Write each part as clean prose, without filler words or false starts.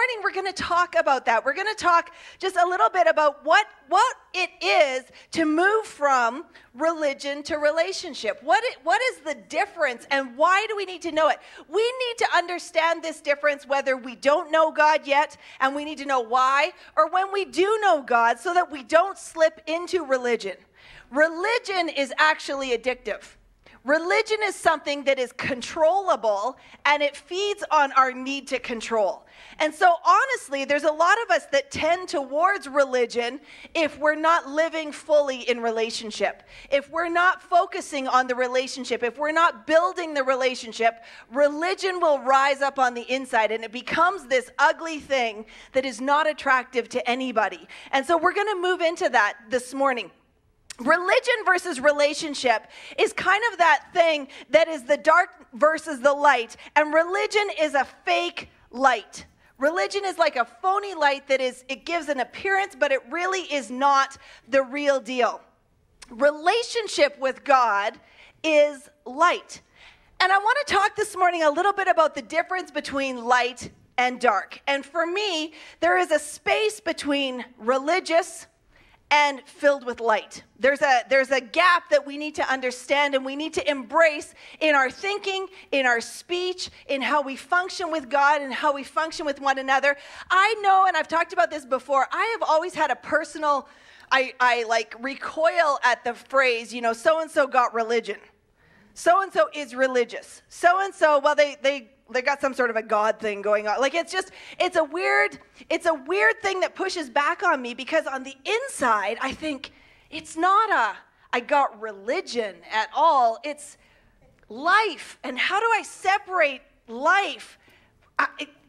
morning we're going to talk about that. We're going to talk just a little bit about what it is to move from religion to relationship. What is the difference, and why do we need to know it? We need to understand this difference whether we don't know God yet, and we need to know why, or when we do know God, so that we don't slip into religion. Religion is actually addictive. Religion is something that is controllable, and it feeds on our need to control. And so honestly, there's a lot of us that tend towards religion if we're not living fully in relationship. If we're not focusing on the relationship, if we're not building the relationship, religion will rise up on the inside, and it becomes this ugly thing that is not attractive to anybody. And so we're going to move into that this morning. Religion versus relationship is kind of that thing that is the dark versus the light, and religion is a fake light. Religion is like a phony light it gives an appearance, but it really is not the real deal. Relationship with God is light. And I want to talk this morning a little bit about the difference between light and dark. And for me, there is a space between religious and filled with light. There's a gap that we need to understand, and we need to embrace in our thinking, in our speech, in how we function with God and how we function with one another. I know, and I've talked about this before, I have always had a personal, I like recoil at the phrase, so-and-so got religion. So-and-so is religious. So-and-so, well, they got some sort of a God thing going on. Like, it's a weird thing that pushes back on me, because on the inside, I think it's not I got religion at all. It's life. And how do I separate life?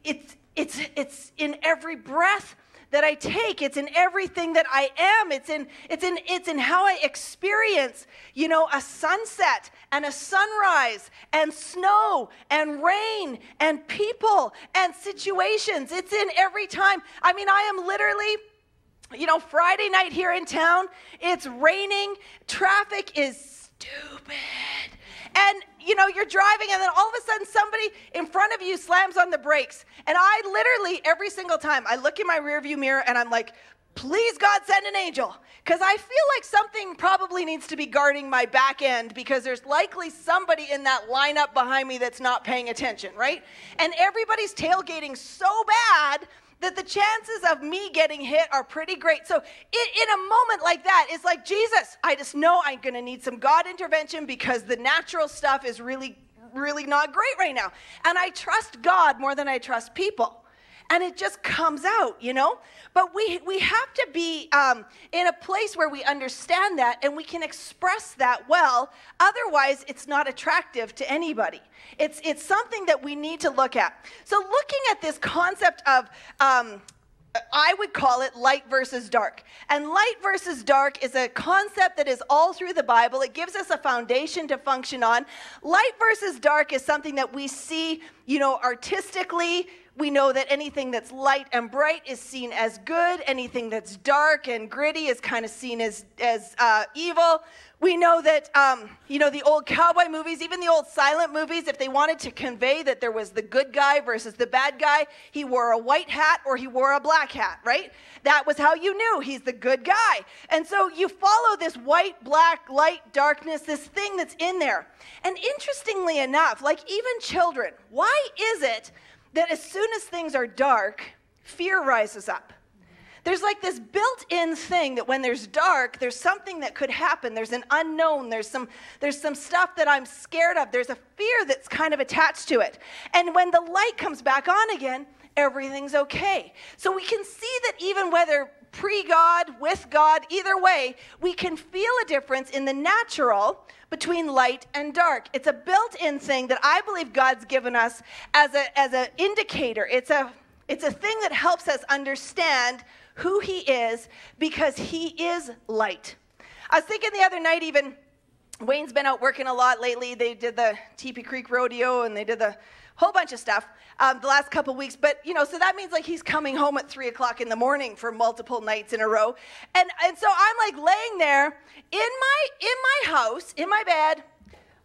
It's in every breath that I take. It's in everything that I am. It's in how I experience, a sunset and a sunrise and snow and rain and people and situations. It's in every time. I mean, I am literally, Friday night here in town, it's raining, traffic is stupid. And, you're driving, and then all of a sudden somebody in front of you slams on the brakes. And I literally, every single time, I look in my rearview mirror and I'm like, please, God, send an angel. Because I feel like something probably needs to be guarding my back end, because there's likely somebody in that lineup behind me that's not paying attention, right? And everybody's tailgating so bad that the chances of me getting hit are pretty great. So in a moment like that, it's like, Jesus, I just know I'm going to need some God intervention, because the natural stuff is really, really not great right now. And I trust God more than I trust people. And it just comes out, But we have to be in a place where we understand that and we can express that well. Otherwise, it's not attractive to anybody. It's something that we need to look at. So looking at this concept of, I would call it light versus dark. And light versus dark is a concept that is all through the Bible. It gives us a foundation to function on. Light versus dark is something that we see, artistically. We know that anything that's light and bright is seen as good. Anything that's dark and gritty is kind of seen as evil. We know that, the old cowboy movies, even the old silent movies, if they wanted to convey that there was the good guy versus the bad guy, he wore a white hat or he wore a black hat, right? That was how you knew he's the good guy. And so you follow this white, black, light, darkness, this thing that's in there. And interestingly enough, like even children, why is it that as soon as things are dark, fear rises up? There's like this built-in thing that when there's dark, there's something that could happen. There's an unknown. There's some stuff that I'm scared of. There's a fear that's kind of attached to it. And when the light comes back on again, everything's okay. So we can see that even whether pre-God, with God, either way, we can feel a difference in the natural between light and dark. It's a built-in thing that I believe God's given us as an indicator. It's a thing that helps us understand who he is, because he is light. I was thinking the other night, even Wayne's been out working a lot lately. They did the Teepee Creek Rodeo, and they did the whole bunch of stuff the last couple weeks. But, so that means like he's coming home at 3 o'clock in the morning for multiple nights in a row. And so I'm like laying there in my house, in my bed.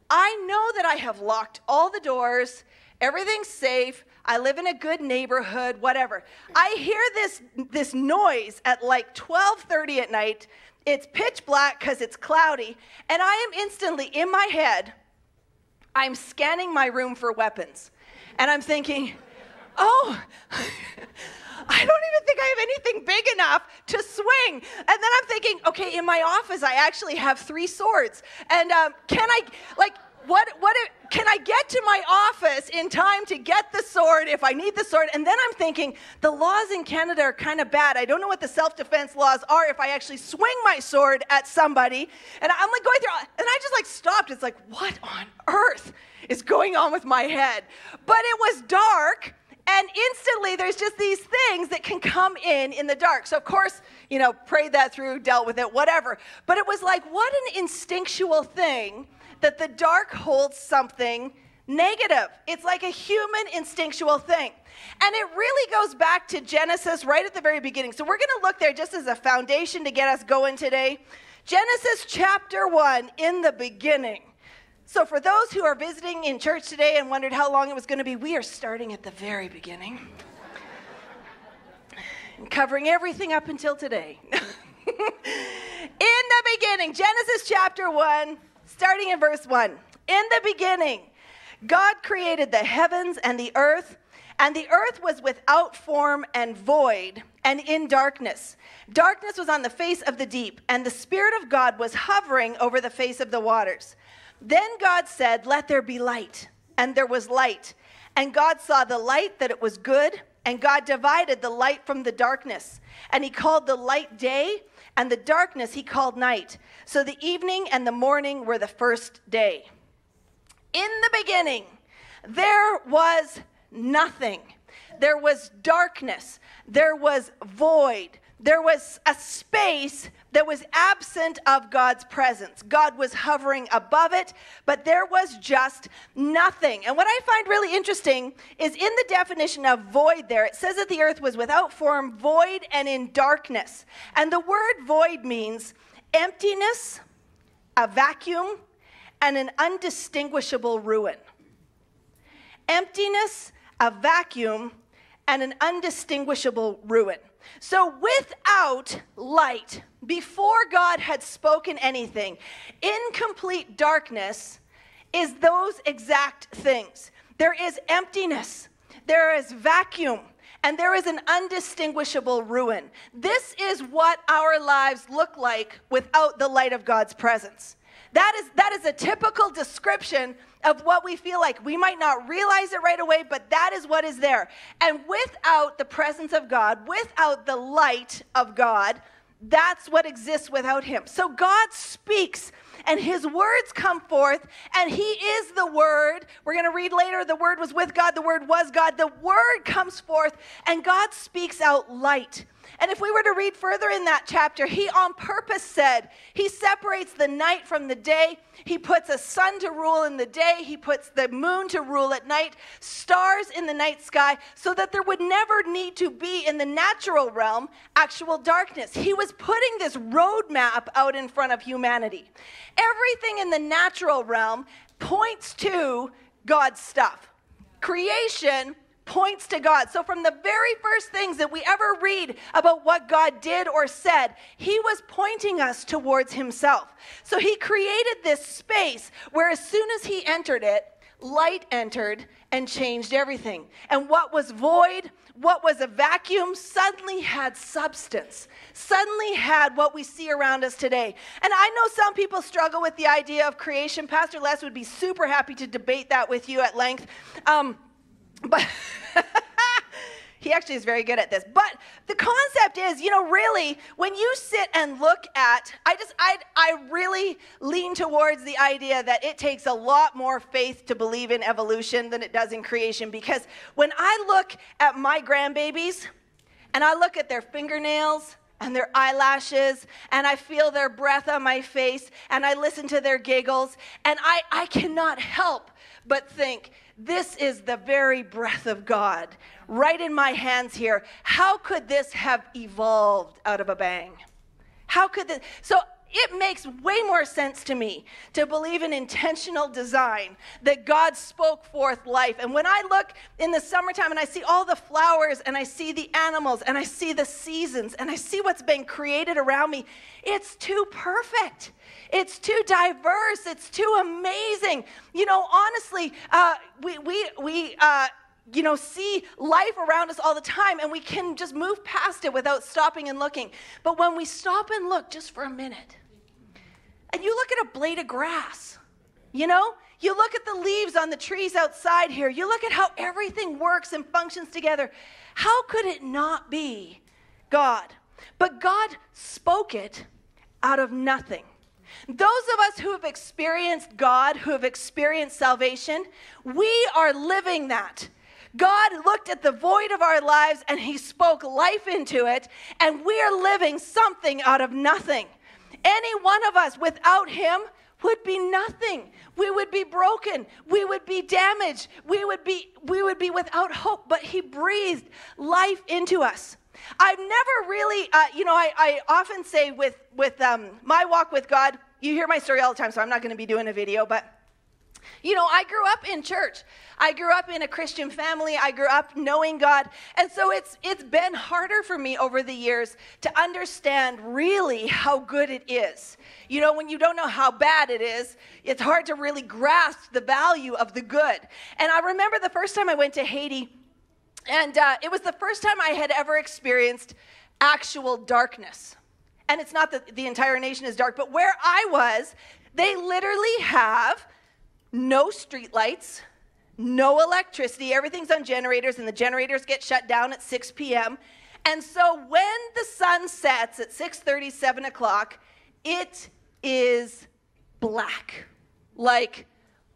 I know that I have locked all the doors. Everything's safe. I live in a good neighborhood, whatever. I hear this noise at like 12:30 at night. It's pitch black because it's cloudy, and I am instantly, in my head, I'm scanning my room for weapons. And I'm thinking, oh, I don't even think I have anything big enough to swing. And then I'm thinking, okay, in my office, I actually have 3 swords. And can I get to my office in time to get the sword if I need the sword? And then I'm thinking, the laws in Canada are kind of bad. I don't know what the self-defense laws are if I actually swing my sword at somebody. And I'm like going through, and I just like stopped. It's like, what on earth is going on with my head? But it was dark. And instantly, there's just these things that can come in the dark. So, of course, prayed that through, dealt with it, whatever. But it was like, what an instinctual thing that the dark holds something negative. It's like a human instinctual thing. And it really goes back to Genesis right at the very beginning. So we're going to look there just as a foundation to get us going today. Genesis chapter 1, in the beginning. So for those who are visiting in church today and wondered how long it was going to be, we are starting at the very beginning. And covering everything up until today. In the beginning, Genesis chapter 1, starting in verse 1. In the beginning, God created the heavens and the earth was without form and void, and in darkness. Darkness was on the face of the deep, and the Spirit of God was hovering over the face of the waters. Then God said, "Let there be light," and there was light. And God saw the light, that it was good, and God divided the light from the darkness. And he called the light day, and the darkness he called night. So the evening and the morning were the first day. In the beginning, there was nothing. There was darkness. There was void. There was a space that was absent of God's presence. God was hovering above it, but there was just nothing. And what I find really interesting is in the definition of void there, it says that the earth was without form, void, and in darkness. And the word void means emptiness, a vacuum, and an undistinguishable ruin. Emptiness, a vacuum, and an undistinguishable ruin. So without light, before God had spoken anything, incomplete darkness is those exact things. There is emptiness, there is vacuum, and there is an undistinguishable ruin. This is what our lives look like without the light of God's presence. That is a typical description of what we feel like. We might not realize it right away, but that is what is there. And without the presence of God, without the light of God, that's what exists without him. So God speaks, and his words come forth, and he is the Word. We're going to read later, the Word was with God, the Word was God. The Word comes forth, and God speaks out light. And if we were to read further in that chapter, he on purpose said, he separates the night from the day. He puts a sun to rule in the day. He puts the moon to rule at night, stars in the night sky, so that there would never need to be in the natural realm actual darkness. He was putting this roadmap out in front of humanity. Everything in the natural realm points to God's stuff. Creation points to God. So from the very first things that we ever read about what God did or said, he was pointing us towards himself. So he created this space where as soon as he entered it, light entered and changed everything. And what was void, what was a vacuum, suddenly had substance, suddenly had what we see around us today. And I know some people struggle with the idea of creation. Pastor Les would be super happy to debate that with you at length. But he actually is very good at this. But the concept is, really, when you sit and look at, I really lean towards the idea that it takes a lot more faith to believe in evolution than it does in creation. Because when I look at my grandbabies, and I look at their fingernails and their eyelashes, and I feel their breath on my face, and I listen to their giggles, and I cannot help but think, this is the very breath of God right in my hands here. How could this have evolved out of a bang? How could this? So it makes way more sense to me to believe in intentional design, that God spoke forth life. And when I look in the summertime and I see all the flowers and I see the animals and I see the seasons and I see what's been created around me, it's too perfect. It's too diverse. It's too amazing. You know, honestly, we see life around us all the time, and we can just move past it without stopping and looking. But when we stop and look just for a minute, and you look at a blade of grass, you know, you look at the leaves on the trees outside here, you look at how everything works and functions together, how could it not be God? But God spoke it out of nothing. Those of us who have experienced God, who have experienced salvation, we are living that. God looked at the void of our lives and he spoke life into it, and we are living something out of nothing. Any one of us without him would be nothing. We would be broken. We would be damaged. We would be without hope, but he breathed life into us. I've never really, I often say with my walk with God, you hear my story all the time, so I'm not going to be doing a video, but you know, I grew up in church. I grew up in a Christian family. I grew up knowing God. And so it's been harder for me over the years to understand really how good it is. You know, when you don't know how bad it is, it's hard to really grasp the value of the good. And I remember the first time I went to Haiti, and it was the first time I had ever experienced actual darkness. And it's not that the entire nation is dark, but where I was, they literally have no street lights, no electricity. Everything's on generators, and the generators get shut down at 6 p.m. And so when the sun sets at 6:30, 7 o'clock, it is black. Like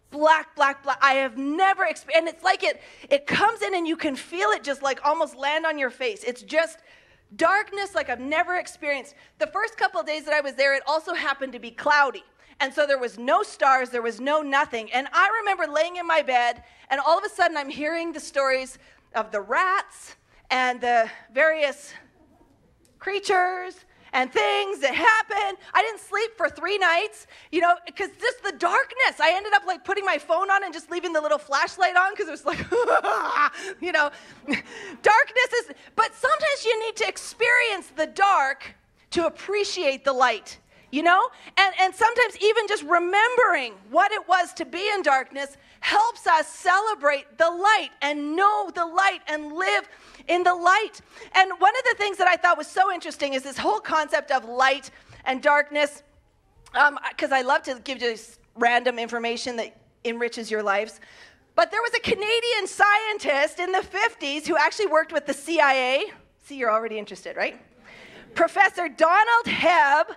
black. I have never experienced, and it's like it comes in and you can feel it just like almost land on your face. It's just darkness like I've never experienced. The first couple of days that I was there, it also happened to be cloudy. And so there was no stars, there was no nothing. And I remember laying in my bed, and all of a sudden I'm hearing the stories of the rats and the various creatures and things that happen. I didn't sleep for 3 nights, you know, because just the darkness. I ended up like putting my phone on and just leaving the little flashlight on because it was like, you know, darkness is, but sometimes you need to experience the dark to appreciate the light. You know, and sometimes even just remembering what it was to be in darkness helps us celebrate the light and know the light and live in the light. And one of the things that I thought was so interesting is this whole concept of light and darkness, because I love to give you this random information that enriches your lives. But there was a Canadian scientist in the 50s who actually worked with the CIA. See, you're already interested, right? Professor Donald Hebb.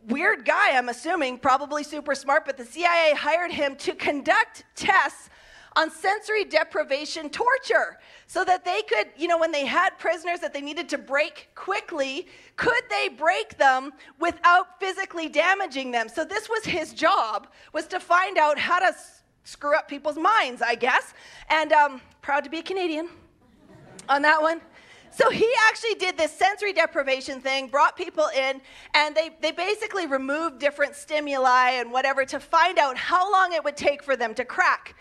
Weird guy, I'm assuming, probably super smart, but the CIA hired him to conduct tests on sensory deprivation torture so that they could, you know, when they had prisoners that they needed to break quickly, could they break them without physically damaging them? So this was his job, was to find out how to screw up people's minds, I guess. And proud to be a Canadian on that one. So he actually did this sensory deprivation thing, brought people in, and they basically removed different stimuli and whatever to find out how long it would take for them to crack.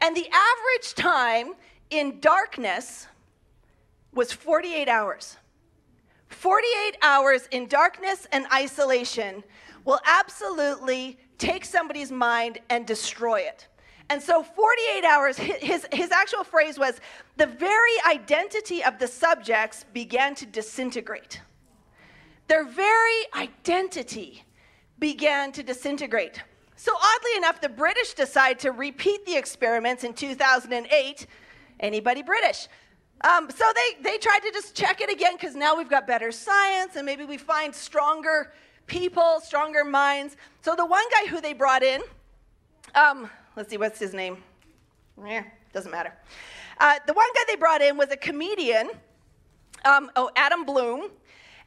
And the average time in darkness was 48 hours. 48 hours in darkness and isolation will absolutely take somebody's mind and destroy it. And so 48 hours, his actual phrase was, the very identity of the subjects began to disintegrate. Their very identity began to disintegrate. So oddly enough, the British decide to repeat the experiments in 2008. Anybody British? So they tried to just check it again because now we've got better science and maybe we find stronger people, stronger minds. So the one guy who they brought in, let's see, what's his name? Doesn't matter. The one guy they brought in was a comedian, Adam Bloom,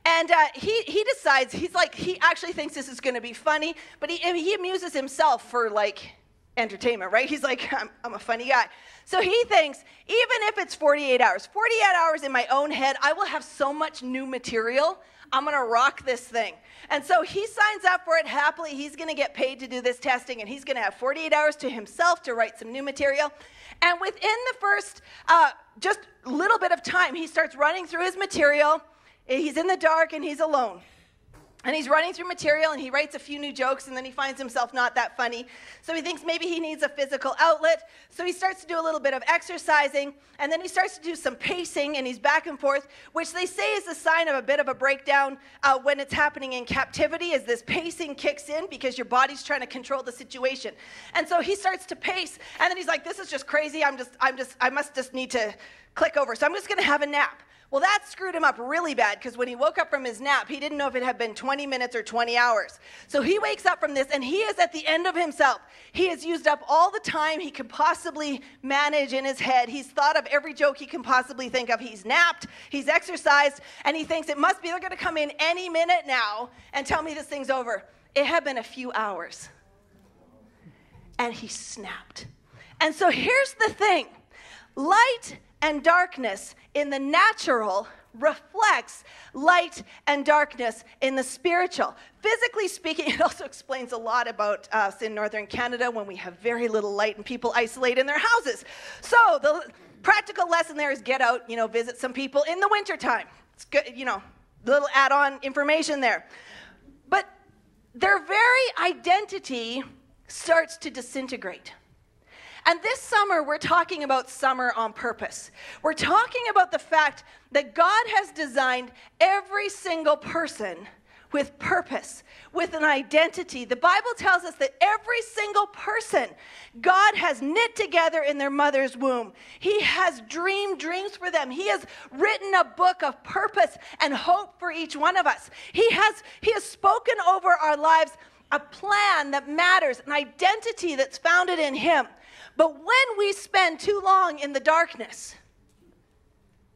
and he decides, he actually thinks this is going to be funny, but he amuses himself for like entertainment, right? He's like, I'm a funny guy. So he thinks, even if it's 48 hours in my own head, I will have so much new material. I'm going to rock this thing. And so he signs up for it happily. He's going to get paid to do this testing, and he's going to have 48 hours to himself to write some new material. And within the first just little bit of time, he starts running through his material. He's in the dark, and he's alone. And he's running through material, and he writes a few new jokes, and then he finds himself not that funny. So he thinks maybe he needs a physical outlet. So he starts to do a little bit of exercising, and then he starts to do some pacing, and he's back and forth, which they say is a sign of a bit of a breakdown when it's happening in captivity, as this pacing kicks in because your body's trying to control the situation. And so he starts to pace, and then he's like, this is just crazy. I must just need to click over. So I'm just going to have a nap. Well, that screwed him up really bad, because when he woke up from his nap, he didn't know if it had been 20 minutes or 20 hours. So he wakes up from this, and he is at the end of himself. He has used up all the time he could possibly manage in his head. He's thought of every joke he can possibly think of. He's napped, he's exercised, and he thinks it must be they're going to come in any minute now and tell me this thing's over. It had been a few hours. And he snapped. And so here's the thing. Light and darkness in the natural reflects light and darkness in the spiritual. Physically speaking, it also explains a lot about us in northern Canada when we have very little light and people isolate in their houses. So the practical lesson there is get out, visit some people in the wintertime. It's good, little add-on information there. But their very identity starts to disintegrate. And this summer, we're talking about summer on purpose. We're talking about the fact that God has designed every single person with purpose, with an identity. The Bible tells us that every single person God has knit together in their mother's womb. He has dreamed dreams for them. He has written a book of purpose and hope for each one of us. He has spoken over our lives a plan that matters, an identity that's founded in Him. But when we spend too long in the darkness,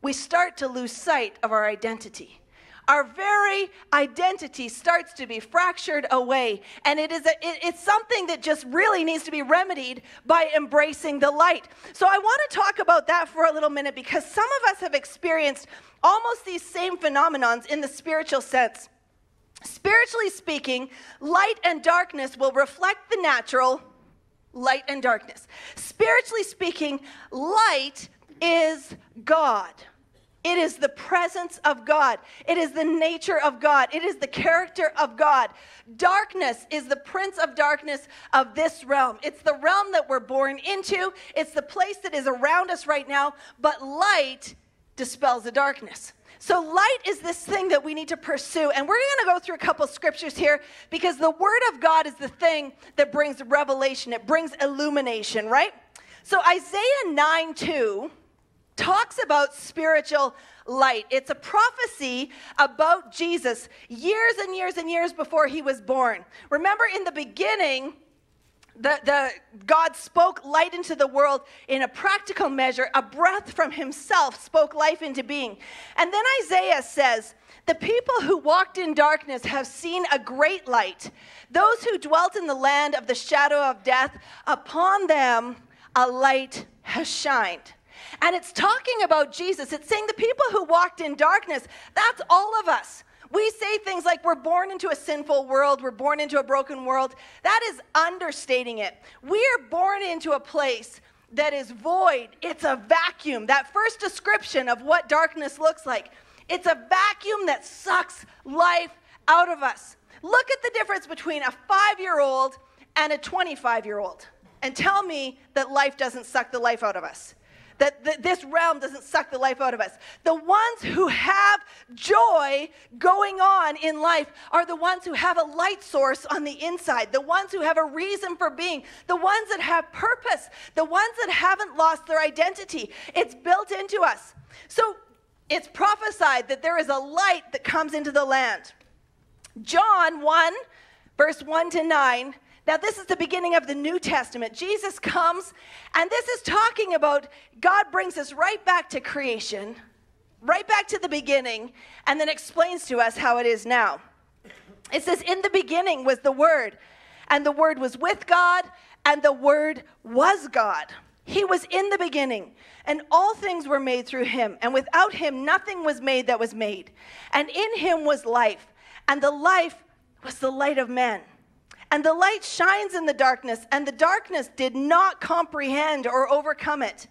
we start to lose sight of our identity. Our very identity starts to be fractured away, and it's something that just really needs to be remedied by embracing the light. So I want to talk about that for a little minute, because some of us have experienced almost these same phenomenons in the spiritual sense. Spiritually speaking, light and darkness will reflect the natural. Light and darkness. Spiritually speaking, light is God. It is the presence of God. It is the nature of God. It is the character of God. Darkness is the prince of darkness of this realm. It's the realm that we're born into. It's the place that is around us right now. But light dispels the darkness. So light is this thing that we need to pursue. And we're going to go through a couple scriptures here, because the word of God is the thing that brings revelation. It brings illumination, right? So Isaiah 9:2 talks about spiritual light. It's a prophecy about Jesus years and years and years before he was born. Remember, in the beginning, God spoke light into the world in a practical measure. A breath from himself spoke life into being. And then Isaiah says, the people who walked in darkness have seen a great light. Those who dwelt in the land of the shadow of death, upon them a light has shined. And it's talking about Jesus. It's saying the people who walked in darkness, that's all of us. We say things like we're born into a sinful world, we're born into a broken world. That is understating it. We are born into a place that is void. It's a vacuum. That first description of what darkness looks like, it's a vacuum that sucks life out of us. Look at the difference between a 5-year-old and a 25-year-old, and tell me that life doesn't suck the life out of us. That this realm doesn't suck the life out of us. The ones who have joy going on in life are the ones who have a light source on the inside, the ones who have a reason for being, the ones that have purpose, the ones that haven't lost their identity. It's built into us. So it's prophesied that there is a light that comes into the land. John 1, verse 1 to 9. Now, this is the beginning of the New Testament. Jesus comes, and this is talking about God brings us right back to creation, right back to the beginning, and then explains to us how it is now. It says, in the beginning was the Word, and the Word was with God, and the Word was God. He was in the beginning, and all things were made through him, and without him nothing was made that was made. And in him was life, and the life was the light of men. And the light shines in the darkness, and the darkness did not comprehend or overcome it.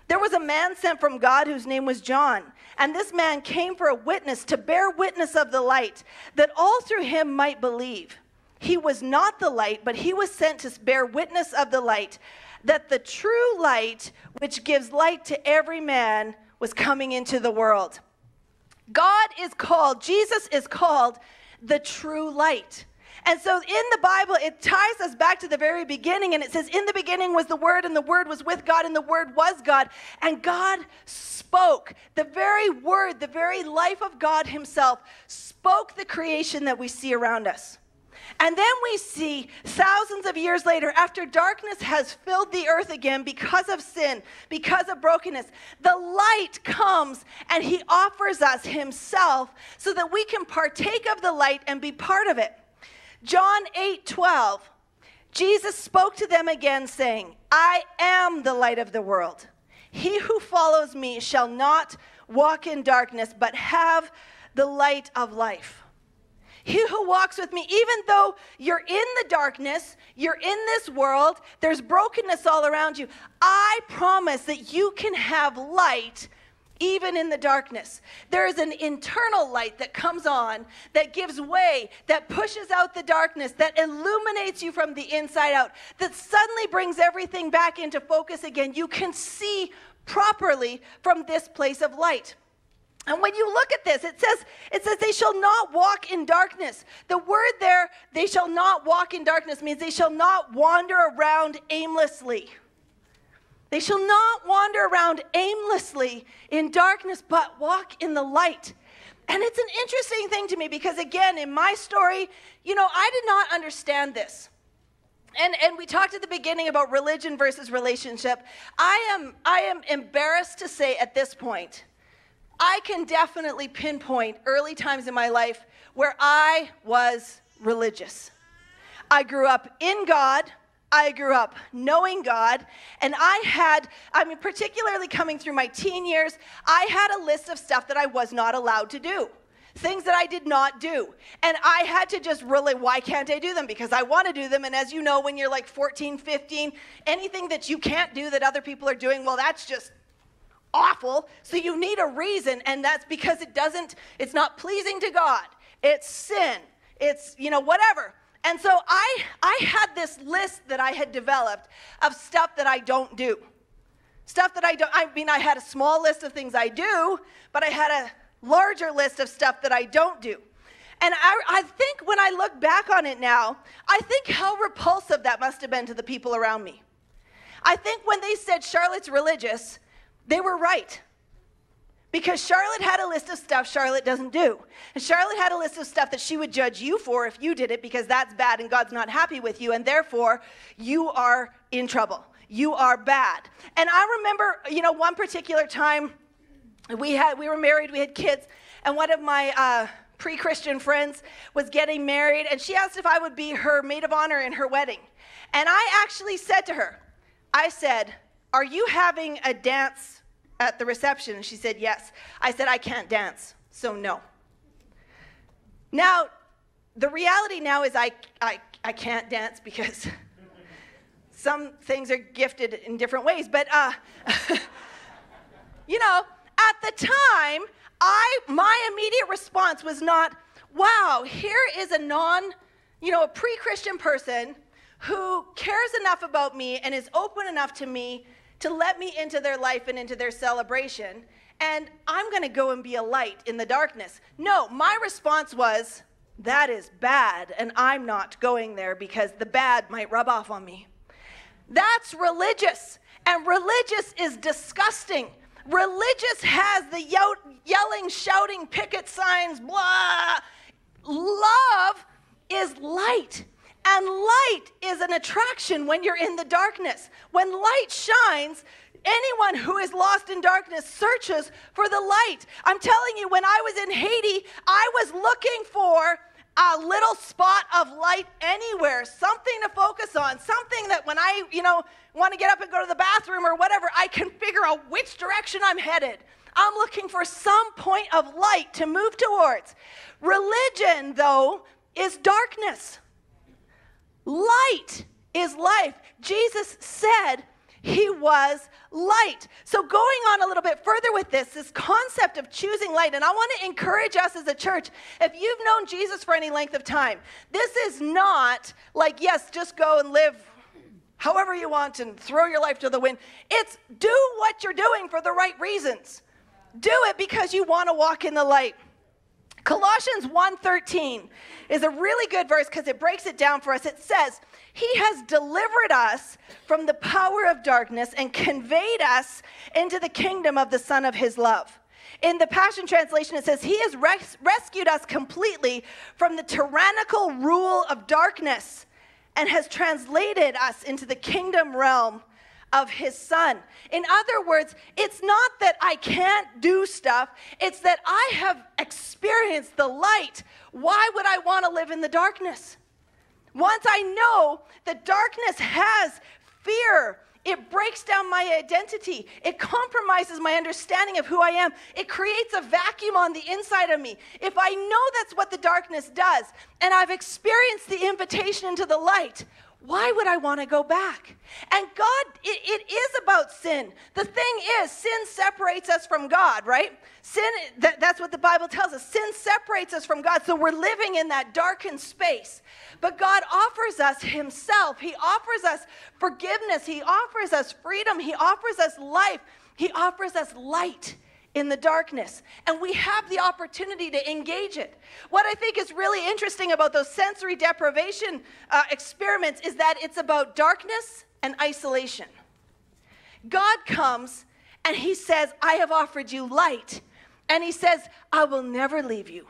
There was a man sent from God whose name was John, and this man came for a witness, to bear witness of the light, that all through him might believe. He was not the light, but he was sent to bear witness of the light, that the true light, which gives light to every man, was coming into the world. Jesus is called the true light. And so in the Bible, it ties us back to the very beginning, and it says, in the beginning was the Word, and the Word was with God, and the Word was God. And God spoke. The very Word, the very life of God himself, spoke the creation that we see around us. And then we see thousands of years later, after darkness has filled the earth again because of sin, because of brokenness, the light comes and he offers us himself so that we can partake of the light and be part of it. John 8:12, Jesus spoke to them again saying, I am the light of the world. He who follows me shall not walk in darkness, but have the light of life. He who walks with me, even though you're in the darkness, you're in this world, there's brokenness all around you, I promise that you can have light even in the darkness. There is an internal light that comes on, that gives way, that pushes out the darkness, that illuminates you from the inside out, that suddenly brings everything back into focus again. You can see properly from this place of light. And when you look at this, it says they shall not walk in darkness. The word there, they shall not walk in darkness, means they shall not wander around aimlessly. They shall not wander around aimlessly in darkness, but walk in the light. And it's an interesting thing to me because, again, in my story, I did not understand this. And we talked at the beginning about religion versus relationship. I am embarrassed to say at this point, I can definitely pinpoint early times in my life where I was religious. I grew up in God. I grew up knowing God. And particularly coming through my teen years, I had a list of stuff that I was not allowed to do. Things that I did not do. And I had to just really, why can't I do them? Because I want to do them. And as you know, when you're like 14, 15, anything that you can't do that other people are doing, well, that's just awful. So you need a reason, and that's because it's not pleasing to God. It's sin. It's, whatever. And so I had this list that I had developed of stuff that I don't do. Stuff that I had a small list of things I do, but I had a larger list of stuff that I don't do. And I think when I look back on it now, I think how repulsive that must have been to the people around me. I think when they said Charlotte's religious, they were right. Because Charlotte had a list of stuff Charlotte doesn't do. And Charlotte had a list of stuff that she would judge you for if you did it, because that's bad and God's not happy with you, and therefore you are in trouble. You are bad. And I remember, one particular time we were married, we had kids, and one of my pre-Christian friends was getting married, and she asked if I would be her maid of honor in her wedding. And I actually said to her, I said, are you having a dance at the reception? And she said, yes. I said, I can't dance, so no. Now, the reality now is I can't dance because some things are gifted in different ways. But, at the time, my immediate response was not, wow, here is a pre-Christian person who cares enough about me and is open enough to me to let me into their life and into their celebration, and I'm going to go and be a light in the darkness. No, my response was, that is bad, and I'm not going there because the bad might rub off on me. That's religious, and religious is disgusting. Religious has the yelling, shouting, picket signs, blah. Love is light. And light is an attraction when you're in the darkness. When light shines, anyone who is lost in darkness searches for the light. I'm telling you, when I was in Haiti, I was looking for a little spot of light anywhere, something to focus on, something that when I, want to get up and go to the bathroom or whatever, I can figure out which direction I'm headed. I'm looking for some point of light to move towards. Religion, though, is darkness. Light is life. Jesus said he was light. So going on a little bit further with this concept of choosing light, and I want to encourage us as a church, if you've known Jesus for any length of time, this is not like, yes, just go and live however you want and throw your life to the wind. It's do what you're doing for the right reasons. Do it because you want to walk in the light. Colossians 1:13 is a really good verse because it breaks it down for us. It says, he has delivered us from the power of darkness and conveyed us into the kingdom of the Son of his love. In the Passion Translation, it says, he has rescued us completely from the tyrannical rule of darkness and has translated us into the kingdom realm of his Son. In other words, it's not that I can't do stuff, it's that I have experienced the light. Why would I want to live in the darkness? Once I know that darkness has fear, it breaks down my identity. It compromises my understanding of who I am. It creates a vacuum on the inside of me. If I know that's what the darkness does, and I've experienced the invitation into the light, why would I want to go back? And God, it is about sin. The thing is, sin separates us from God, right? Sin, that's what the Bible tells us. Sin separates us from God, so we're living in that darkened space. But God offers us himself. He offers us forgiveness. He offers us freedom. He offers us life. He offers us light in the darkness, and we have the opportunity to engage it. What I think is really interesting about those sensory deprivation experiments is that it's about darkness and isolation. God comes and he says, I have offered you light, and he says, I will never leave you.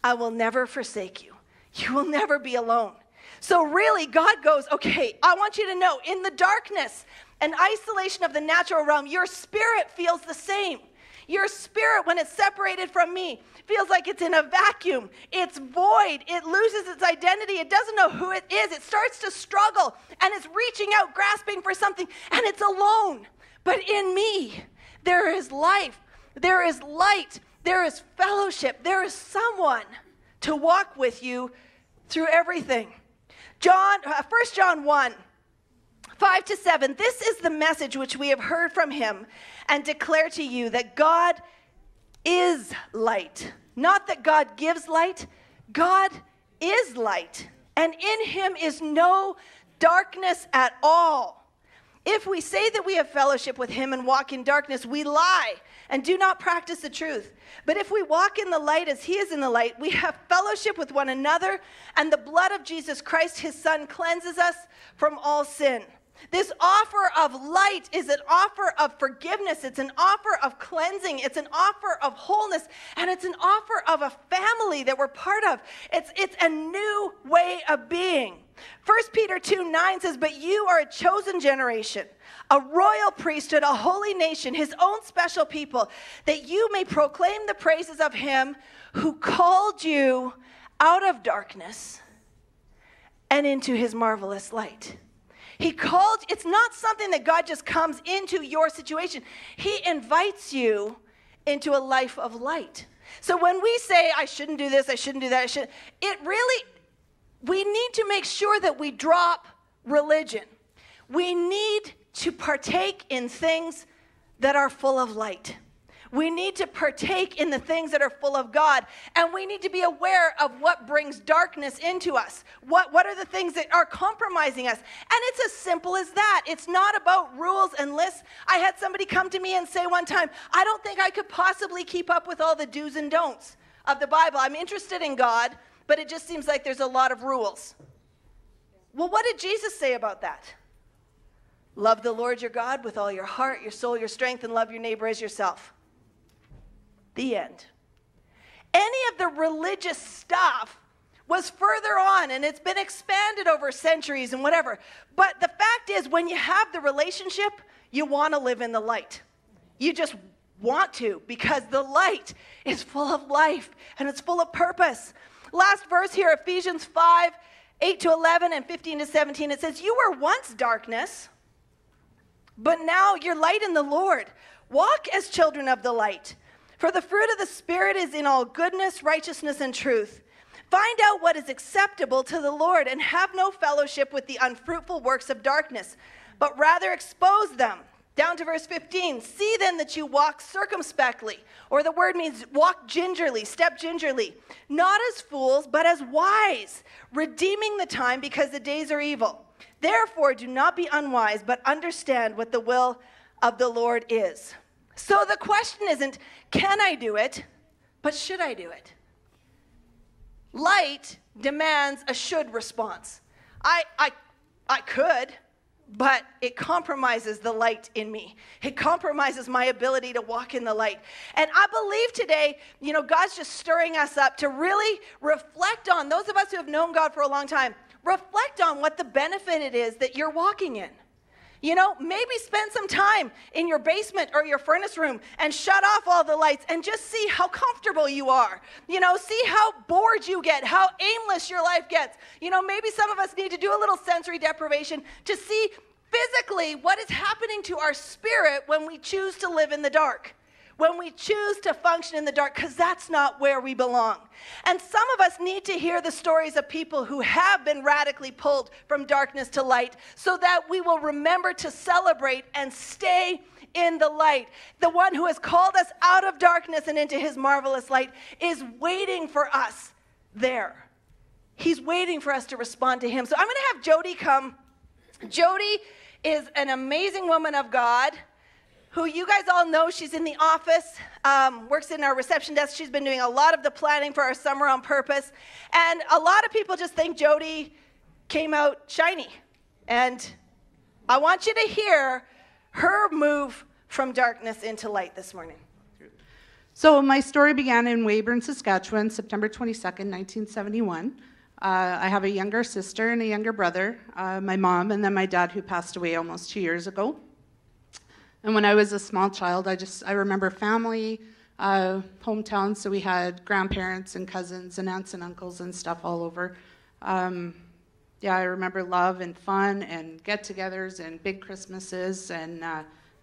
I will never forsake you. You will never be alone. So really, God goes, okay, I want you to know, in the darkness and isolation of the natural realm, your spirit feels the same. Your spirit, when it's separated from me, feels like it's in a vacuum. It's void. It loses its identity. It doesn't know who it is. It starts to struggle, and it's reaching out, grasping for something, and it's alone. But in me, there is life. There is light. There is fellowship. There is someone to walk with you through everything. 1 John 1, 5-7, this is the message which we have heard from him and declare to you, that God is light. Not that God gives light, God is light, and in him is no darkness at all. If we say that we have fellowship with him and walk in darkness, we lie and do not practice the truth. But if we walk in the light as he is in the light, we have fellowship with one another, and the blood of Jesus Christ, his Son, cleanses us from all sin. This offer of light is an offer of forgiveness. It's an offer of cleansing. It's an offer of wholeness. And it's an offer of a family that we're part of. It's a new way of being. 1 Peter 2:9 says, but you are a chosen generation, a royal priesthood, a holy nation, his own special people, that you may proclaim the praises of him who called you out of darkness and into his marvelous light. He called, it's not something that God just comes into your situation. He invites you into a life of light. So when we say, I shouldn't do this, I shouldn't do that, we need to make sure that we drop religion. We need to partake in things that are full of light. We need to partake in the things that are full of God, and we need to be aware of what brings darkness into us. What are the things that are compromising us? And it's as simple as that. It's not about rules and lists. I had somebody come to me and say one time, I don't think I could possibly keep up with all the do's and don'ts of the Bible. I'm interested in God, but it just seems like there's a lot of rules. Well, what did Jesus say about that? Love the Lord your God with all your heart, your soul, your strength, and love your neighbor as yourself. The end. Any of the religious stuff was further on, and it's been expanded over centuries and whatever. But the fact is, when you have the relationship, you want to live in the light. You just want to, because the light is full of life and it's full of purpose. last verse here, Ephesians 5, 8 to 11 and 15 to 17, it says, you were once darkness, but now you're light in the Lord. Walk as children of the light. For the fruit of the Spirit is in all goodness, righteousness, and truth. Find out what is acceptable to the Lord, and have no fellowship with the unfruitful works of darkness, but rather expose them. Down to verse 15. See then that you walk circumspectly, or the word means walk gingerly, step gingerly, not as fools, but as wise, redeeming the time because the days are evil. Therefore, do not be unwise, but understand what the will of the Lord is. So the question isn't, can I do it, but should I do it? Light demands a should response. I could, but it compromises the light in me. It compromises my ability to walk in the light. And I believe today, God's just stirring us up to really reflect on, those of us who have known God for a long time, reflect on what the benefit it is that you're walking in. Maybe spend some time in your basement or your furnace room and shut off all the lights and just see how comfortable you are. See how bored you get, how aimless your life gets. Maybe some of us need to do a little sensory deprivation to see physically what is happening to our spirit when we choose to live in the dark, when we choose to function in the dark, because that's not where we belong. And some of us need to hear the stories of people who have been radically pulled from darkness to light so that we will remember to celebrate and stay in the light. The one who has called us out of darkness and into his marvelous light is waiting for us there. He's waiting for us to respond to him. So I'm going to have Jody come. Jody is an amazing woman of God who you guys all know. She's in the office, works in our reception desk. She's been doing a lot of the planning for our summer on purpose. And a lot of people just think Jody came out shiny. And I want you to hear her move from darkness into light this morning. So my story began in Weyburn, Saskatchewan, September 22nd, 1971. I have a younger sister and a younger brother, my mom, and then my dad, who passed away almost 2 years ago. And when I was a small child, I remember family, hometown, so we had grandparents and cousins and aunts and uncles and stuff all over. I remember love and fun and get-togethers and big Christmases, and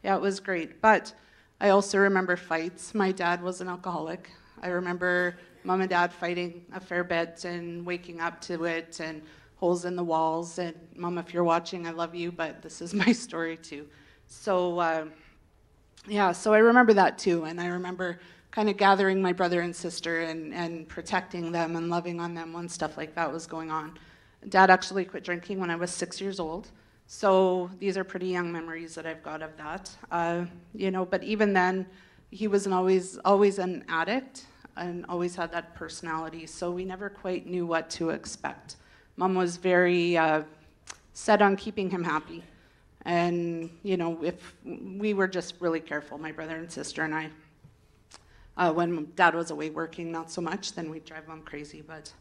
it was great. But I also remember fights. My dad was an alcoholic. I remember Mom and Dad fighting a fair bit and waking up to it and holes in the walls. And Mom, if you're watching, I love you, but this is my story too. So I remember that too, and I remember kind of gathering my brother and sister and protecting them and loving on them when stuff like that was going on. Dad actually quit drinking when I was 6 years old, so these are pretty young memories that I've got of that. But even then, he was always an addict and always had that personality, so we never quite knew what to expect. Mom was very set on keeping him happy. And, if we were just really careful, my brother and sister and I, when Dad was away working, not so much, then we'd drive Mom crazy. But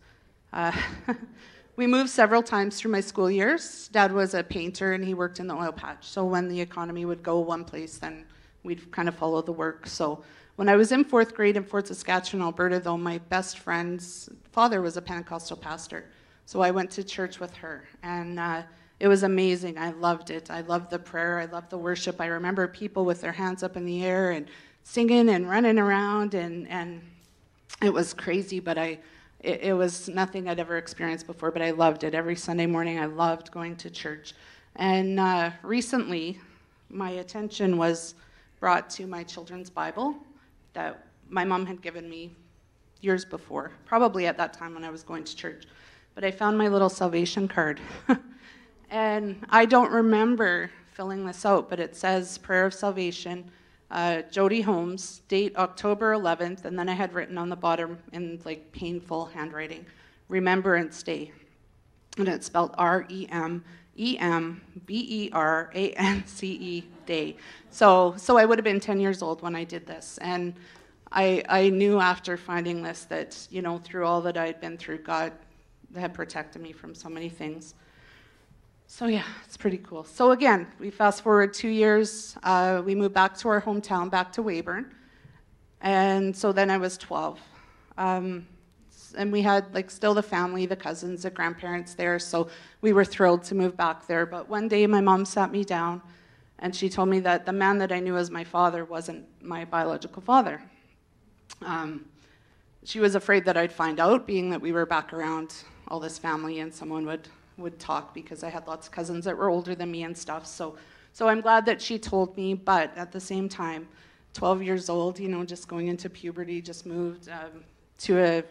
we moved several times through my school years. Dad was a painter, and he worked in the oil patch. So when the economy would go one place, then we'd kind of follow the work. So when I was in 4th grade in Fort Saskatchewan, Alberta, though, my best friend's father was a Pentecostal pastor. So I went to church with her, and it was amazing. I loved it. I loved the prayer. I loved the worship. I remember people with their hands up in the air and singing and running around, and it was crazy, but it was nothing I'd ever experienced before, but I loved it. Every Sunday morning, I loved going to church. And recently, my attention was brought to my children's Bible that my mom had given me years before, probably at that time when I was going to church. But I found my little salvation card. And I don't remember filling this out, but it says Prayer of Salvation, Jody Holmes, date October 11th, and then I had written on the bottom in painful handwriting, Remembrance Day. And it's spelled REMEMBERANCE Day. So I would have been 10 years old when I did this. And I knew after finding this that, through all that I had been through, God had protected me from so many things. So yeah, it's pretty cool. So again, we fast forward 2 years. We moved back to our hometown, back to Weyburn. And so then I was 12. and we had like still the family, the cousins, the grandparents there, so we were thrilled to move back there. But one day my mom sat me down and she told me that the man that I knew as my father wasn't my biological father. She was afraid that I'd find out, being that we were back around all this family and someone would talk, because I had lots of cousins that were older than me and stuff. So I'm glad that she told me, but at the same time, 12 years old, you know, just going into puberty, just moved to a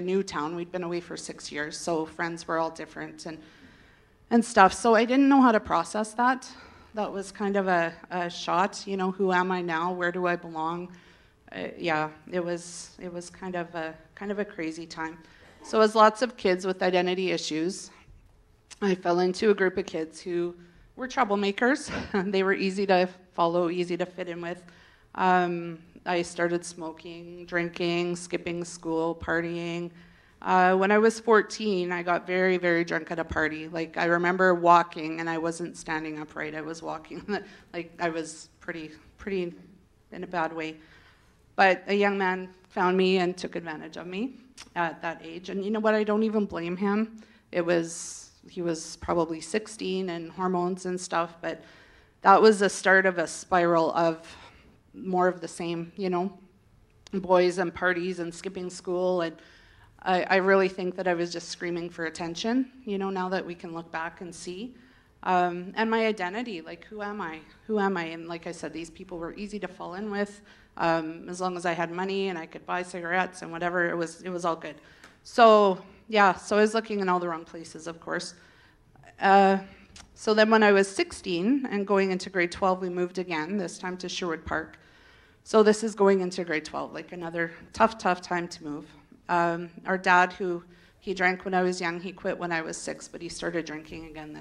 new town. We'd been away for 6 years, so friends were all different and stuff. So I didn't know how to process that. That was kind of a shot, you know, who am I now? Where do I belong? Yeah, it was kind of a crazy time. So as lots of kids with identity issues, I fell into a group of kids who were troublemakers. They were easy to follow, easy to fit in with. I started smoking, drinking, skipping school, partying. When I was 14, I got very, very drunk at a party. Like, I remember walking, and I wasn't standing upright. I was walking. Like, I was pretty in a bad way. But a young man found me and took advantage of me at that age. And you know what? I don't even blame him. He was probably 16 and hormones and stuff, but that was the start of a spiral of more of the same, you know, boys and parties and skipping school. And I really think that I was just screaming for attention, you know, now that we can look back and see. And my identity, like, who am I? Who am I? And like I said, these people were easy to fall in with. As long as I had money and I could buy cigarettes and whatever, it was all good. So yeah, so I was looking in all the wrong places, of course. So then when I was 16 and going into grade 12, we moved again, this time to Sherwood Park. So this is going into grade 12, like another tough time to move. Our dad, he drank when I was young, he quit when I was 6, but he started drinking again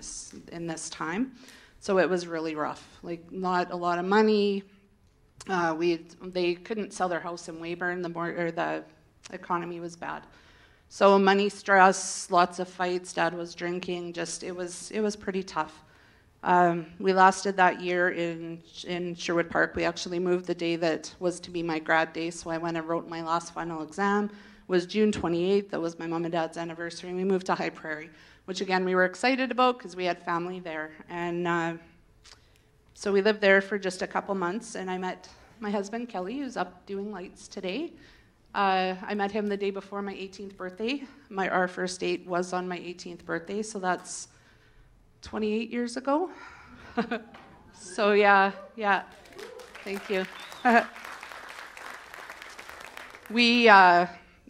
in this time. So it was really rough, like not a lot of money. They couldn't sell their house in Weyburn, the economy was bad. So money stress, lots of fights, dad was drinking, just it was pretty tough. We lasted that year in Sherwood Park. We actually moved the day that was to be my grad day, so I went and wrote my last final exam. It was June 28th, that was my mom and dad's anniversary, and we moved to High Prairie, which again we were excited about because we had family there. And so we lived there for just a couple months, and I met my husband, Kelly, who's up doing lights today. I met him the day before my 18th birthday. Our first date was on my 18th birthday, so that's 28 years ago. So yeah, thank you.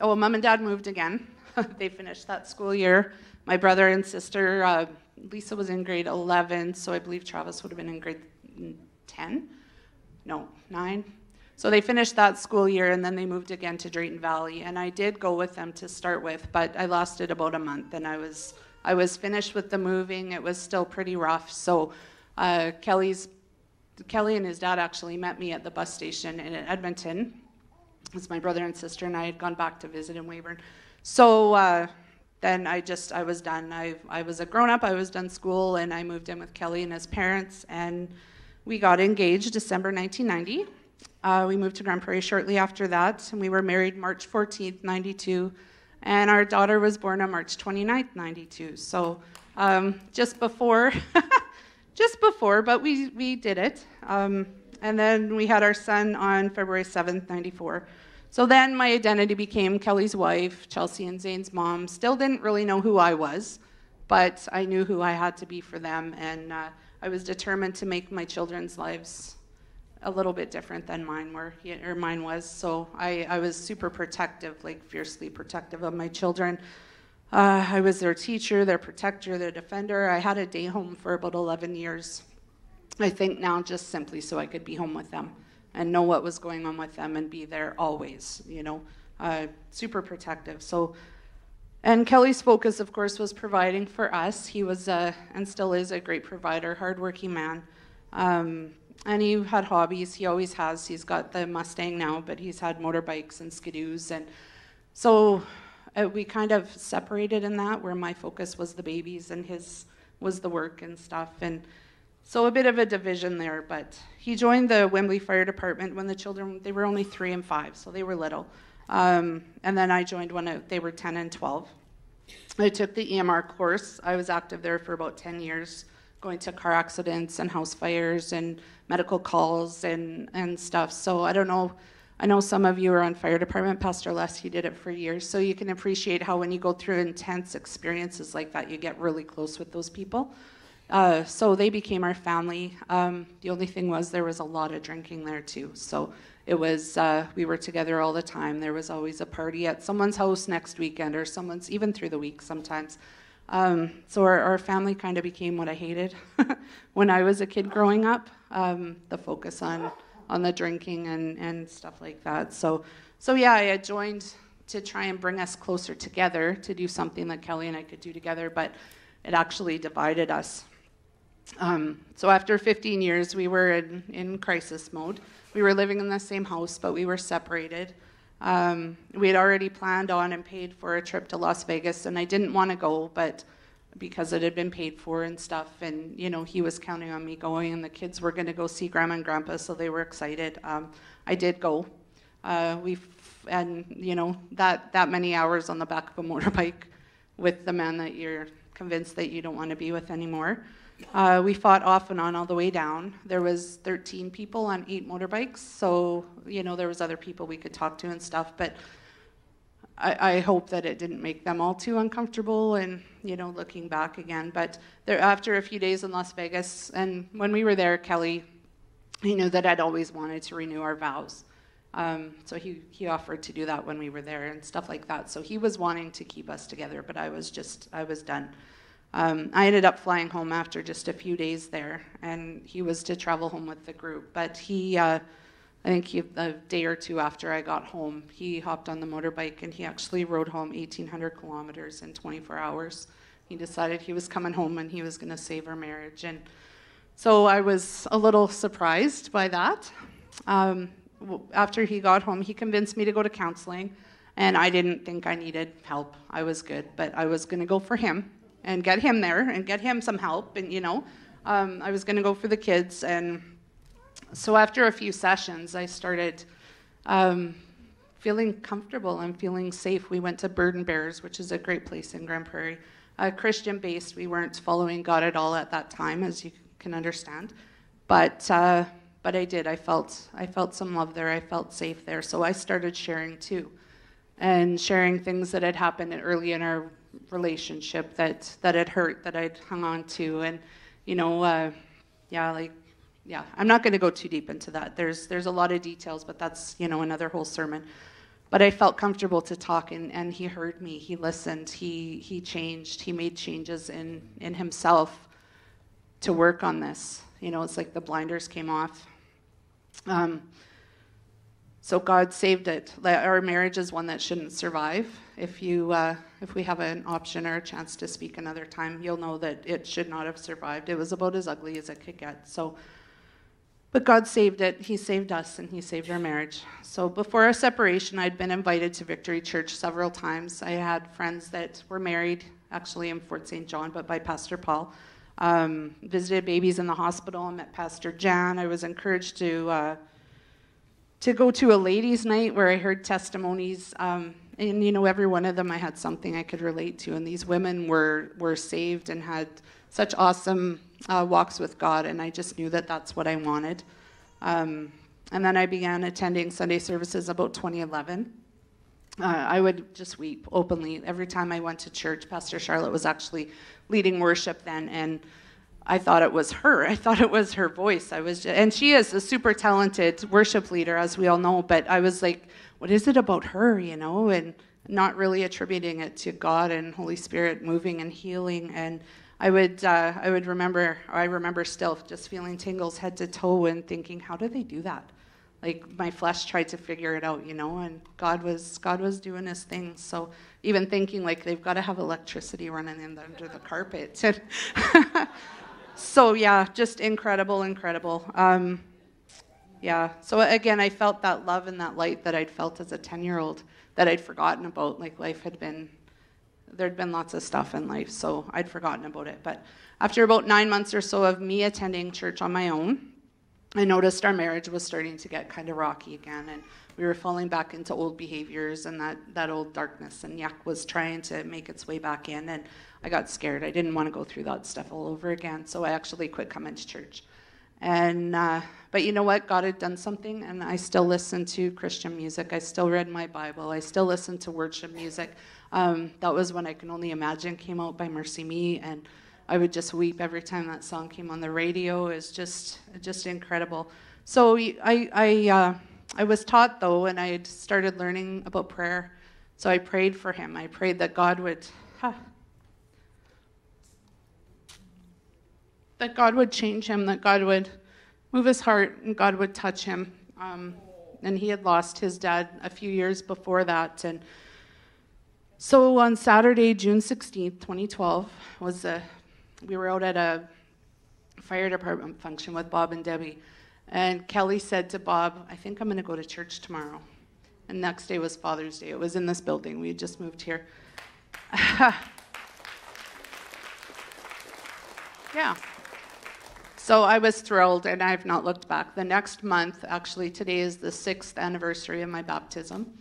Mom and dad moved again. They finished that school year. My brother and sister, Lisa was in grade 11, so I believe Travis would have been in grade 10? No, 9. So they finished that school year, and then they moved again to Drayton Valley. And I did go with them to start with, but I lasted about a month, and I was finished with the moving. It was still pretty rough. So Kelly and his dad actually met me at the bus station in Edmonton. It's my brother and sister, and I had gone back to visit in Weyburn. So then I was done. I was a grown-up. I was done school, and I moved in with Kelly and his parents, and we got engaged December 1990. We moved to Grand Prairie shortly after that, and we were married March 14th, 92, and our daughter was born on March 29th, 92. So just before, but we did it. And then we had our son on February 7th, 94. So then my identity became Kelly's wife, Chelsea and Zane's mom. Still didn't really know who I was, but I knew who I had to be for them, and I was determined to make my children's lives a little bit different than mine was. So I was super protective, like fiercely protective of my children. I was their teacher, their protector, their defender. I had a day home for about 11 years. I think now just simply so I could be home with them and know what was going on with them and be there always, you know, super protective. So, and Kelly's focus, of course, was providing for us. He was and still is a great provider, hardworking man. And he had hobbies. He always has. He's got the Mustang now, but he's had motorbikes and skidoos. And so we kind of separated in that, where my focus was the babies and his was the work and stuff. And so a bit of a division there. But he joined the Wembley Fire Department when the children, they were only 3 and 5, so they were little. And then I joined when they were 10 and 12. I took the EMR course. I was active there for about 10 years, going to car accidents and house fires and medical calls and stuff. So I don't know. I know some of you are on fire department. Pastor Les, he did it for years. So you can appreciate how when you go through intense experiences like that, you get really close with those people. So they became our family. The only thing was there was a lot of drinking there too. So it was, we were together all the time. There was always a party at someone's house next weekend or someone's, even through the week sometimes. So our family kind of became what I hated when I was a kid growing up, the focus on the drinking and stuff like that. So yeah, I had joined to try and bring us closer together, to do something that Kelly and I could do together, but it actually divided us. So after 15 years, we were in crisis mode. We were living in the same house, but we were separated. We had already planned on and paid for a trip to Las Vegas, and I didn't want to go, but because it had been paid for and stuff, and he was counting on me going, and the kids were going to go see Grandma and Grandpa, so they were excited. I did go. That many hours on the back of a motorbike with the man that you're convinced that you don't want to be with anymore. We fought off and on all the way down. There was 13 people on 8 motorbikes, so there was other people we could talk to and stuff, but I hope that it didn't make them all too uncomfortable and, looking back again. But after a few days in Las Vegas, and when we were there, Kelly, he knew that I'd always wanted to renew our vows. So he offered to do that when we were there and stuff like that. So he was wanting to keep us together, but I was done. I ended up flying home after just a few days there, and he was to travel home with the group. But I think a day or two after I got home, he hopped on the motorbike and he actually rode home 1,800 kilometers in 24 hours. He decided he was coming home and he was going to save our marriage. And so I was a little surprised by that. After he got home, he convinced me to go to counseling, and I didn't think I needed help. I was good, but I was going to go for him and get him there and get him some help. And, I was going to go for the kids. And so after a few sessions, I started feeling comfortable and feeling safe. We went to Burden Bears, which is a great place in Grand Prairie. Christian-based, we weren't following God at all at that time, as you can understand. But I did. I felt some love there. I felt safe there. So I started sharing too, and sharing things that had happened early in our relationship that had hurt, that I'd hung on to, and I'm not going to go too deep into that. There's a lot of details, but that's another whole sermon. But I felt comfortable to talk, and he heard me. He listened. He changed. He made changes in himself to work on this. It's like the blinders came off. So God saved it. Our marriage is one that shouldn't survive. If we have an option or a chance to speak another time, you'll know that it should not have survived. It was about as ugly as it could get. But God saved it. He saved us, and he saved our marriage. So before our separation, I'd been invited to Victory Church several times. I had friends that were married, actually in Fort St. John, but by Pastor Paul. Visited babies in the hospital and met Pastor Jan. I was encouraged to go to a ladies' night where I heard testimonies, and every one of them I had something I could relate to, and these women were saved and had such awesome walks with God, and I just knew that that's what I wanted. And then I began attending Sunday services about 2011. I would just weep openly every time I went to church. Pastor Charlotte was actually leading worship then, and I thought it was her. I thought it was her voice. And she is a super talented worship leader, as we all know, but I was like, what is it about her, and not really attributing it to God and Holy Spirit moving and healing. And I remember still just feeling tingles head to toe and thinking, how do they do that? Like my flesh tried to figure it out, and God was doing his thing. So even thinking like they've got to have electricity running in under the carpet. So yeah, just incredible. So again, I felt that love and that light that I'd felt as a 10-year-old that I'd forgotten about. Like there'd been lots of stuff in life, so I'd forgotten about it. But after about 9 months or so of me attending church on my own, I noticed our marriage was starting to get kind of rocky again, and we were falling back into old behaviors, and that old darkness and yuck was trying to make its way back in, and I got scared. I didn't want to go through that stuff all over again, so I actually quit coming to church. And but you know what? God had done something, and I still listened to Christian music. I still read my Bible. I still listened to worship music. That was when I Can Only Imagine came out by Mercy Me, and I would just weep every time that song came on the radio. It's just incredible. So I was taught, though, and I had started learning about prayer. So I prayed for him. I prayed that God would change him, that God would move his heart, and God would touch him. And he had lost his dad a few years before that. And so on Saturday, June 16th, 2012, we were out at a fire department function with Bob and Debbie. And Kelly said to Bob, I think I'm going to go to church tomorrow. And next day was Father's Day. It was in this building. We had just moved here. Yeah. So I was thrilled, and I've not looked back. The next month, actually, today is the 6th anniversary of my baptism,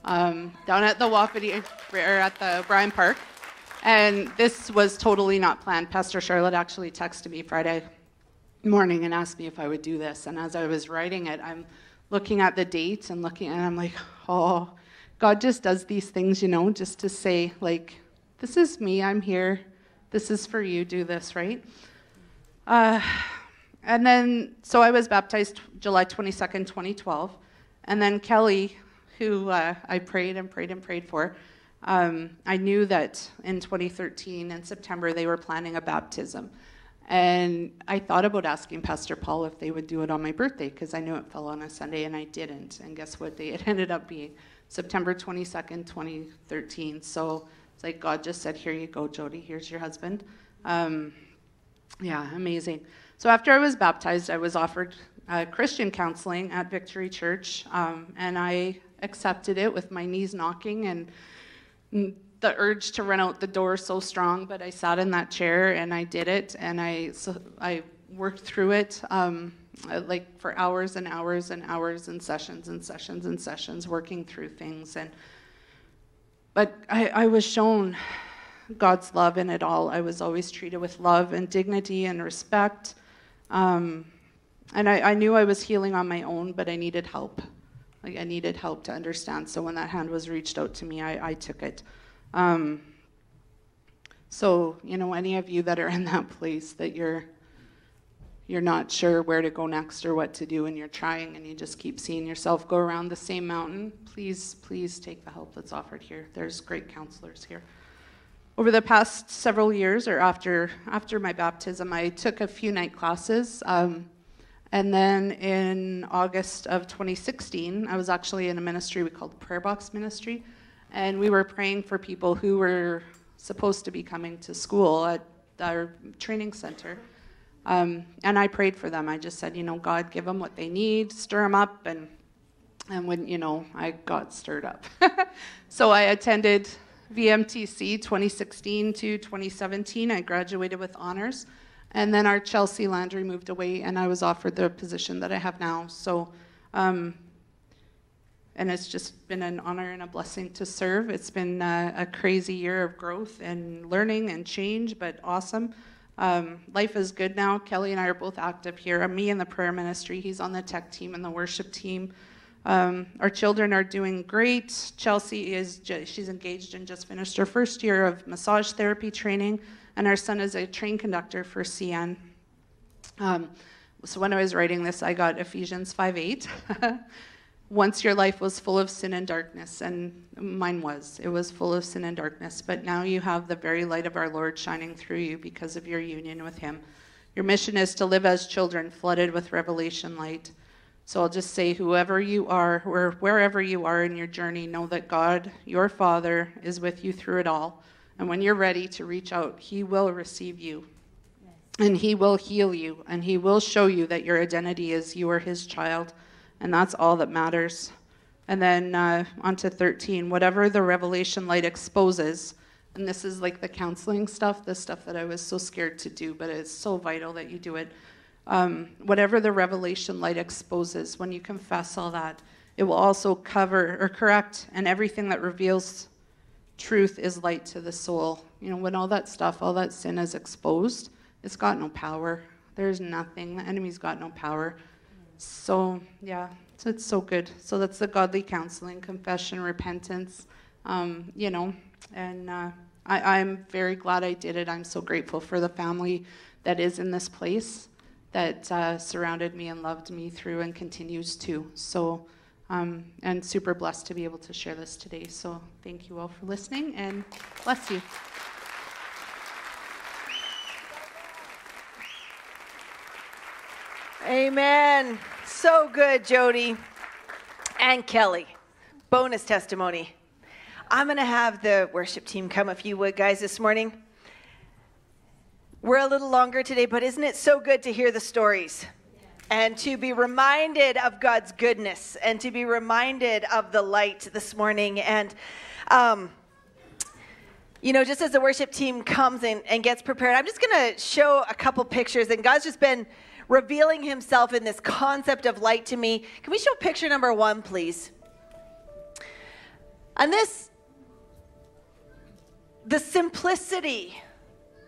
down at the Wapiti, or at the Bryan Park. And this was totally not planned. Pastor Charlotte actually texted me Friday morning and asked me if I would do this. And as I was writing it, I'm looking at the date and I'm like, oh, God just does these things, just to say, like, this is me, I'm here. This is for you, do this, right? And then, so I was baptized July 22nd, 2012. And then Kelly, who I prayed and prayed and prayed for, I knew that in 2013, in September, they were planning a baptism. And I thought about asking Pastor Paul if they would do it on my birthday, because I knew it fell on a Sunday, and I didn't. And guess what day it ended up being? September 22nd, 2013. So it's like God just said, here you go, Jody, here's your husband. Yeah, amazing. So after I was baptized, I was offered Christian counseling at Victory Church, and I accepted it with my knees knocking and the urge to run out the door so strong, but I sat in that chair and I did it, and I worked through it like for hours and hours and hours, and sessions and sessions and sessions, working through things. But I was shown God's love in it all. I was always treated with love and dignity and respect. And I knew I was healing on my own, but I needed help. Like, I needed help to understand. So when that hand was reached out to me, I took it. So, any of you that are in that place that you're not sure where to go next or what to do, and you're trying and you just keep seeing yourself go around the same mountain, please take the help that's offered here. There's great counselors here. Over the past several years, or after my baptism, I took a few night classes. And then in August of 2016, I was actually in a ministry we called Prayer Box Ministry. And we were praying for people who were supposed to be coming to school at our training center. And I prayed for them. I just said, God, give them what they need, stir them up. And when, I got stirred up. So I attended VMTC 2016 to 2017. I graduated with honors. And then our Chelsea Landry moved away, and I was offered the position that I have now. So, and it's just been an honor and a blessing to serve. It's been a crazy year of growth and learning and change, but awesome. Life is good now. Kelly and I are both active here. Me in the prayer ministry. He's on the tech team and the worship team. Our children are doing great. Chelsea she's engaged and just finished her first year of massage therapy training, and our son is a train conductor for CN. So when I was writing this, I got Ephesians 5:8. Once your life was full of sin and darkness, and mine was. It was full of sin and darkness, but now you have the very light of our Lord shining through you because of your union with him. Your mission is to live as children flooded with revelation light. So I'll just say, whoever you are, or wherever you are in your journey, know that God, your Father, is with you through it all. And when you're ready to reach out, he will receive you. And he will heal you. And he will show you that your identity is you are his child. And that's all that matters. And then on to 13. Whatever the revelation light exposes, and this is like the counseling stuff, the stuff that I was so scared to do, but it's so vital that you do it. Whatever the revelation light exposes, when you confess all that, It will also cover or correct, and everything that reveals truth is light to the soul. You know, when all that stuff, all that sin is exposed, it's got no power. There's nothing. The enemy's got no power. So, yeah, so it's so good. So that's the godly counseling, confession, repentance, you know, and I'm very glad I did it. I'm so grateful for the family that is in this place, that surrounded me and loved me through and continues to. So, and super blessed to be able to share this today. So thank you all for listening, and bless you. Amen. So good, Jody and Kelly. Bonus testimony. I'm going to have the worship team come, if you would, guys, this morning. We're a little longer today, but isn't it so good to hear the stories and to be reminded of God's goodness and to be reminded of the light this morning? And, you know, just as the worship team comes in and gets prepared, I'm just going to show a couple pictures. And God's just been revealing himself in this concept of light to me. Can we show picture number 1, please? And the simplicity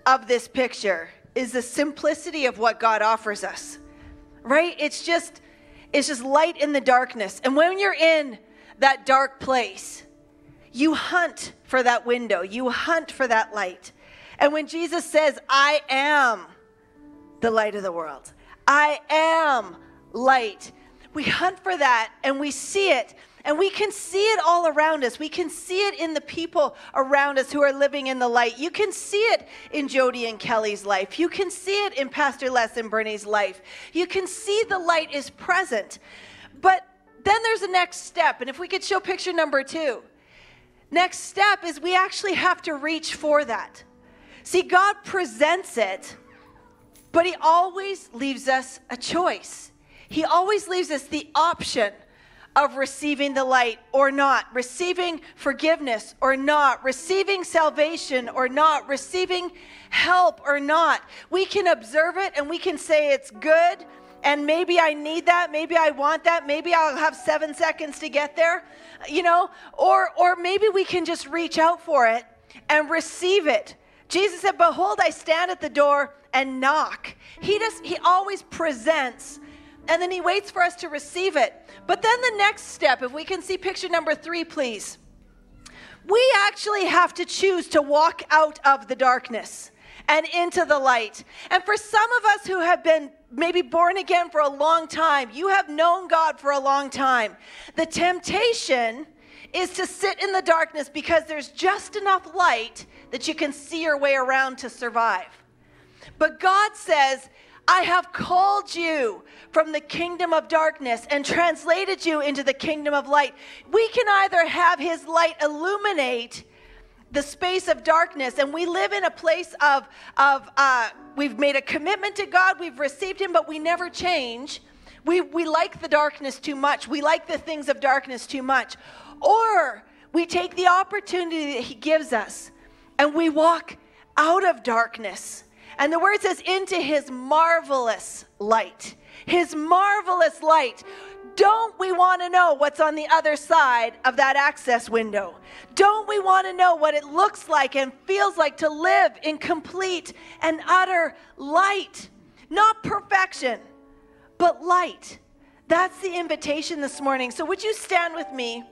of this picture is the simplicity of what God offers us, right? It's just light in the darkness. And when you're in that dark place, you hunt for that window. You hunt for that light. And when Jesus says, I am the light of the world, I am light, we hunt for that and we see it. And we can see it all around us. We can see it in the people around us who are living in the light. You can see it in Jody and Kelly's life. You can see it in Pastor Les and Bernie's life. You can see the light is present. But then there's a next step. And if we could show picture number 2. Next step is we actually have to reach for that. See, God presents it, but he always leaves us a choice. He always leaves us the option of receiving the light or not, receiving forgiveness or not, receiving salvation or not, receiving help or not. We can observe it and we can say it's good, and maybe I need that, maybe I want that, maybe I'll have 7 seconds to get there, you know, or maybe we can just reach out for it and receive it. Jesus said, behold, I stand at the door and knock. He always presents, and then he waits for us to receive it. But then the next step, if we can see picture number 3, please. We actually have to choose to walk out of the darkness and into the light. And for some of us who have been maybe born again for a long time, you have known God for a long time, the temptation is to sit in the darkness because there's just enough light that you can see your way around to survive. But God says, I have called you from the kingdom of darkness and translated you into the kingdom of light. We can either have his light illuminate the space of darkness, and we live in a place of we've made a commitment to God, we've received him, but we never change. We like the darkness too much. We like the things of darkness too much. Or we take the opportunity that he gives us and we walk out of darkness. And the word says, into his marvelous light. His marvelous light. Don't we want to know what's on the other side of that access window? Don't we want to know what it looks like and feels like to live in complete and utter light? Not perfection, but light. That's the invitation this morning. So would you stand with me?